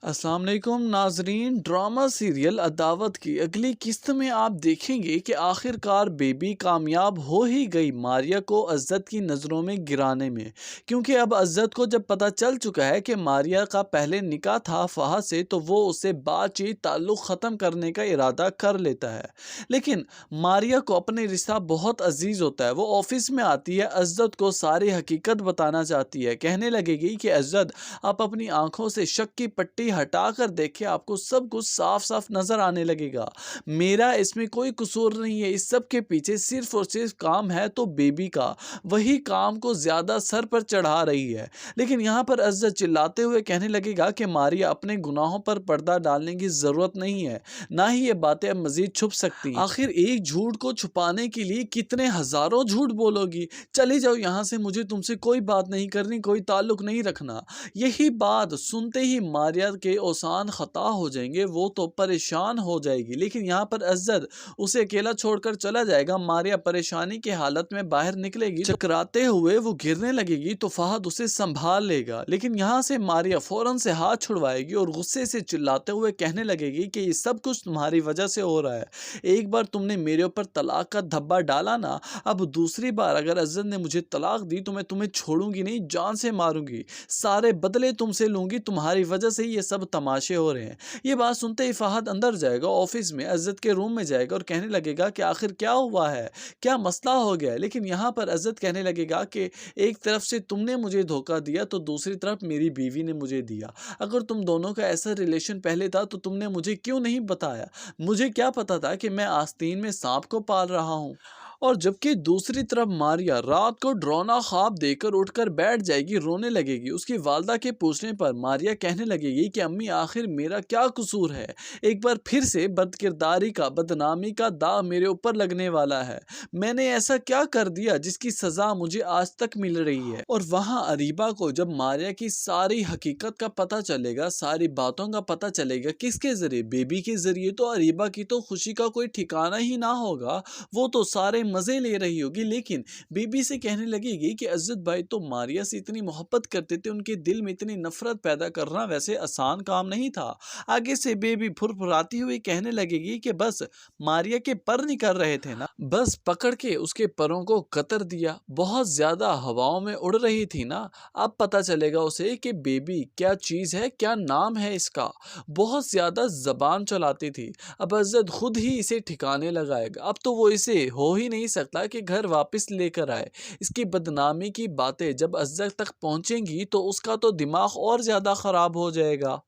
अस्सलाम वालेकुम नाजरीन। ड्रामा सीरियल अदावत की अगली किस्त में आप देखेंगे कि आखिरकार बेबी कामयाब हो ही गई मारिया को अज्जत की नज़रों में गिराने में। क्योंकि अब अज्जत को जब पता चल चुका है कि मारिया का पहले निकाह था फहद से, तो वो उससे बातचीत ताल्लुक़ ख़त्म करने का इरादा कर लेता है। लेकिन मारिया को अपने रिश्ता बहुत अजीज़ होता है। वो ऑफिस में आती है, अज्जत को सारी हकीकत बताना चाहती है। कहने लगेगी कि अज्जत, आप अपनी आंखों से शक की पट्टी हटाकर देखें, आपको सब कुछ साफ साफ नजर आने लगेगा। मेरा इसमें कोई कसूर नहीं है। इस सब के पीछे सिर्फ और सिर्फ काम है तो बेबी का। वही काम को ज्यादा सर पर चढ़ा रही है। लेकिन यहाँ पर अज्जत चिल्लाते हुए कहने लगेगा कि मारिया, अपने गुनाहों पर पर्दा डालने की जरूरत नहीं है, ना ही ये बातें अब मजीद छुप सकती। आखिर एक झूठ को छुपाने के लिए कितने हजारों झूठ बोलोगी। चली जाओ यहाँ से, मुझे तुमसे कोई बात नहीं करनी, कोई ताल्लुक नहीं रखना। यही बात सुनते ही मारिया के औसान खता हो जाएंगे। वो तो परेशान हो जाएगी। लेकिन यहाँ पर अज्जत उसे अकेला छोड़कर चला जाएगा। मारिया परेशानी की हालत में बाहर निकलेगी, चकराते हुए वो गिरने लगेगी तो फहद उसे संभाल लेगा। लेकिन यहाँ से मारिया फौरन से हाथ छुड़वाएगी और गुस्से से चिल्लाते हुए कहने लगेगी कि ये सब कुछ तुम्हारी वजह से हो रहा है। एक बार तुमने मेरे ऊपर तलाक का धब्बा डाला ना, अब दूसरी बार अगर अज्जत ने मुझे तलाक दी तो मैं तुम्हें छोड़ूंगी नहीं, जान से मारूंगी। सारे बदले तुमसे लूंगी, तुम्हारी वजह से ये सब तमाशे हो रहे हैं। ये बात सुनते ही फहद अंदर जाएगा, ऑफिस में अज्जत के रूम में जाएगा और कहने लगेगा कि आखिर क्या हुआ है, क्या मसला हो गया है। लेकिन यहाँ पर अज्जत कहने लगेगा कि एक तरफ से तुमने मुझे धोखा दिया तो दूसरी तरफ मेरी बीवी ने मुझे दिया। अगर तुम दोनों का ऐसा रिलेशन पहले था तो तुमने मुझे क्यों नहीं बताया। मुझे क्या पता था कि मैं आस्तीन में सांप को पाल रहा हूँ। और जबकि दूसरी तरफ मारिया रात को डरावना ख्वाब देकर उठकर बैठ जाएगी, रोने लगेगी। उसकी वालदा के पूछने पर मारिया कहने लगेगी कि अम्मी, आखिर मेरा क्या कसूर है। एक बार फिर से बदकिरदारी का, बदनामी का दाग मेरे ऊपर लगने वाला है। मैंने ऐसा क्या कर दिया जिसकी सजा मुझे आज तक मिल रही है। और वहाँ अरीबा को जब मारिया की सारी हकीकत का पता चलेगा, सारी बातों का पता चलेगा, किसके जरिए, बेबी के जरिए, तो अरीबा की तो खुशी का कोई ठिकाना ही ना होगा। वो तो सारे मजे ले रही होगी। लेकिन बीबी से कहने लगेगी कि अज्जत भाई तो मारिया से इतनी मोहब्बत करते थे, उनके दिल में इतनी नफरत पैदा करना वैसे आसान काम नहीं था। आगे से बेबी फुरफुराती हुई कहने लगेगी कि बस मारिया के पर निकल रहे थे ना, बस पकड़ के उसके परों को कतर दिया। बहुत ज्यादा हवाओं में उड़ रही थी ना, अब पता चलेगा उसे कि बेबी क्या चीज है, क्या नाम है इसका। बहुत ज्यादा जबान चलाती थी, अब अज्जत खुद ही इसे ठिकाने लगाएगा। अब तो वो इसे हो ही नहीं सकता कि घर वापस लेकर आए। इसकी बदनामी की बातें जब अज्जत तक पहुंचेंगी तो उसका तो दिमाग और ज्यादा खराब हो जाएगा।